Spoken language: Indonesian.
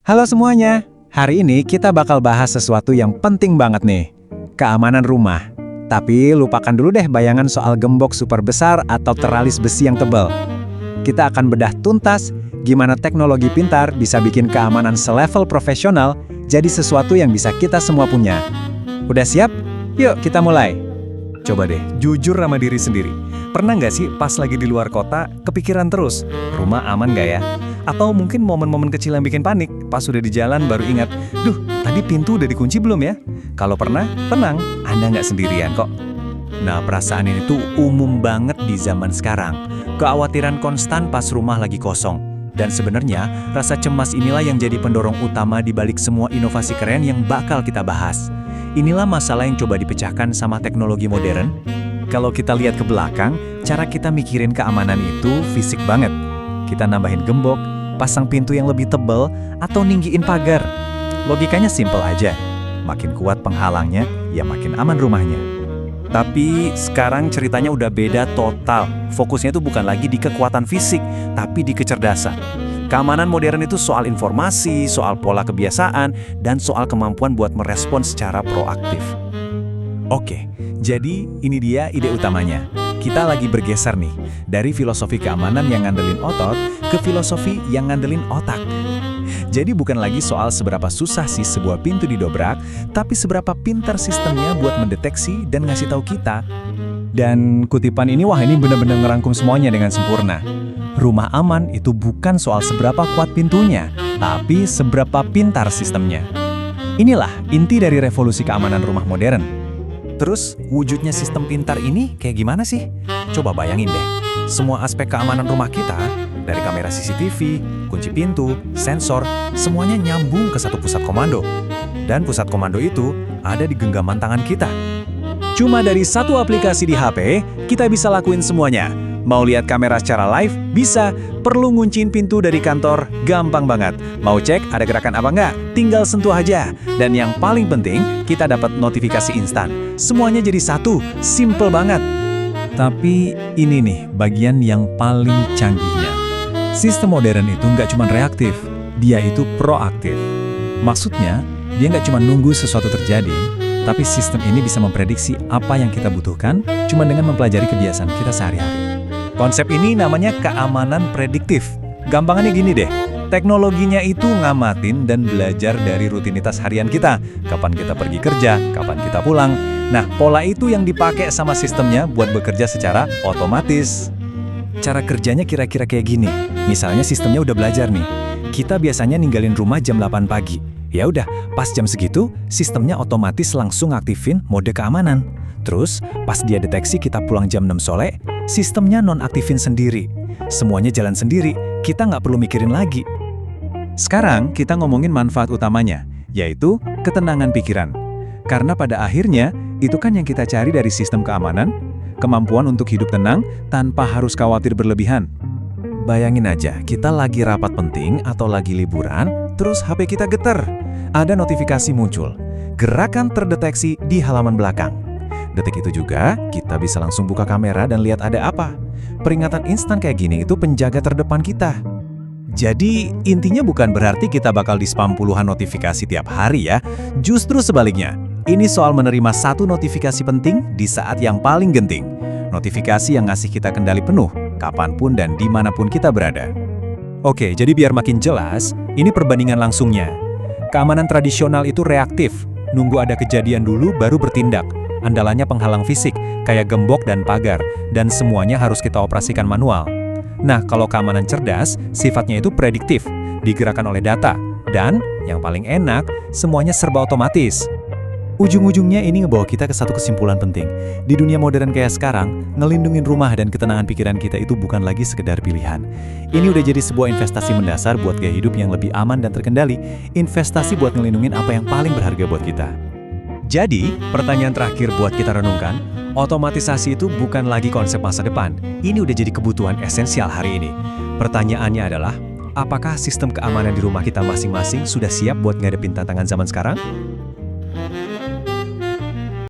Halo semuanya, hari ini kita bakal bahas sesuatu yang penting banget nih, keamanan rumah. Tapi lupakan dulu deh bayangan soal gembok super besar atau teralis besi yang tebal. Kita akan bedah tuntas gimana teknologi pintar bisa bikin keamanan selevel profesional jadi sesuatu yang bisa kita semua punya. Udah siap? Yuk kita mulai. Coba deh, jujur sama diri sendiri. Pernah nggak sih pas lagi di luar kota, kepikiran terus, rumah aman nggak ya? Atau mungkin momen-momen kecil yang bikin panik, pas udah di jalan baru ingat, duh, tadi pintu udah dikunci belum ya? Kalau pernah, tenang, Anda nggak sendirian kok. Nah, perasaan ini tuh umum banget di zaman sekarang. Kekhawatiran konstan pas rumah lagi kosong. Dan sebenarnya, rasa cemas inilah yang jadi pendorong utama di balik semua inovasi keren yang bakal kita bahas. Inilah masalah yang coba dipecahkan sama teknologi modern. Kalau kita lihat ke belakang, cara kita mikirin keamanan itu fisik banget. Kita nambahin gembok, pasang pintu yang lebih tebal, atau ninggiin pagar. Logikanya simpel aja. Makin kuat penghalangnya, ya makin aman rumahnya. Tapi sekarang ceritanya udah beda total. Fokusnya itu bukan lagi di kekuatan fisik, tapi di kecerdasan. Keamanan modern itu soal informasi, soal pola kebiasaan, dan soal kemampuan buat merespon secara proaktif. Oke, jadi ini dia ide utamanya. Kita lagi bergeser nih, dari filosofi keamanan yang ngandelin otot ke filosofi yang ngandelin otak. Jadi bukan lagi soal seberapa susah sih sebuah pintu didobrak, tapi seberapa pintar sistemnya buat mendeteksi dan ngasih tahu kita. Dan kutipan ini, wah ini benar-benar ngerangkum semuanya dengan sempurna. Rumah aman itu bukan soal seberapa kuat pintunya, tapi seberapa pintar sistemnya. Inilah inti dari revolusi keamanan rumah modern. Terus, wujudnya sistem pintar ini kayak gimana sih? Coba bayangin deh, semua aspek keamanan rumah kita, dari kamera CCTV, kunci pintu, sensor, semuanya nyambung ke satu pusat komando. Dan pusat komando itu ada di genggaman tangan kita. Cuma dari satu aplikasi di HP, kita bisa lakuin semuanya. Mau lihat kamera secara live? Bisa. Perlu ngunciin pintu dari kantor? Gampang banget. Mau cek ada gerakan apa nggak? Tinggal sentuh aja. Dan yang paling penting, kita dapat notifikasi instan. Semuanya jadi satu. Simple banget. Tapi ini nih, bagian yang paling canggihnya. Sistem modern itu nggak cuma reaktif, dia itu proaktif. Maksudnya, dia nggak cuma nunggu sesuatu terjadi, tapi sistem ini bisa memprediksi apa yang kita butuhkan cuma dengan mempelajari kebiasaan kita sehari-hari. Konsep ini namanya keamanan prediktif. Gampangannya gini deh, teknologinya itu ngamatin dan belajar dari rutinitas harian kita. Kapan kita pergi kerja, kapan kita pulang. Nah, pola itu yang dipakai sama sistemnya buat bekerja secara otomatis. Cara kerjanya kira-kira kayak gini. Misalnya sistemnya udah belajar nih. Kita biasanya ninggalin rumah jam 8 pagi. Ya udah, pas jam segitu, sistemnya otomatis langsung aktifin mode keamanan. Terus, pas dia deteksi kita pulang jam 6 sore, sistemnya nonaktifin sendiri. Semuanya jalan sendiri, kita nggak perlu mikirin lagi. Sekarang kita ngomongin manfaat utamanya, yaitu ketenangan pikiran. Karena pada akhirnya, itu kan yang kita cari dari sistem keamanan, kemampuan untuk hidup tenang tanpa harus khawatir berlebihan. Bayangin aja, kita lagi rapat penting atau lagi liburan, terus HP kita getar. Ada notifikasi muncul, gerakan terdeteksi di halaman belakang. Detik itu juga, kita bisa langsung buka kamera dan lihat ada apa. Peringatan instan kayak gini itu penjaga terdepan kita. Jadi, intinya bukan berarti kita bakal di-spam puluhan notifikasi tiap hari ya. Justru sebaliknya, ini soal menerima satu notifikasi penting di saat yang paling genting. Notifikasi yang ngasih kita kendali penuh, kapanpun dan dimanapun kita berada. Oke, jadi biar makin jelas, ini perbandingan langsungnya. Keamanan tradisional itu reaktif, nunggu ada kejadian dulu baru bertindak. Andalannya penghalang fisik, kayak gembok dan pagar, dan semuanya harus kita operasikan manual. Nah, kalau keamanan cerdas, sifatnya itu prediktif, digerakkan oleh data, dan yang paling enak, semuanya serba otomatis. Ujung-ujungnya ini ngebawa kita ke satu kesimpulan penting. Di dunia modern kayak sekarang, ngelindungin rumah dan ketenangan pikiran kita itu bukan lagi sekedar pilihan. Ini udah jadi sebuah investasi mendasar buat gaya hidup yang lebih aman dan terkendali, investasi buat ngelindungin apa yang paling berharga buat kita. Jadi, pertanyaan terakhir buat kita renungkan, otomatisasi itu bukan lagi konsep masa depan. Ini udah jadi kebutuhan esensial hari ini. Pertanyaannya adalah, apakah sistem keamanan di rumah kita masing-masing sudah siap buat ngadepin tantangan zaman sekarang?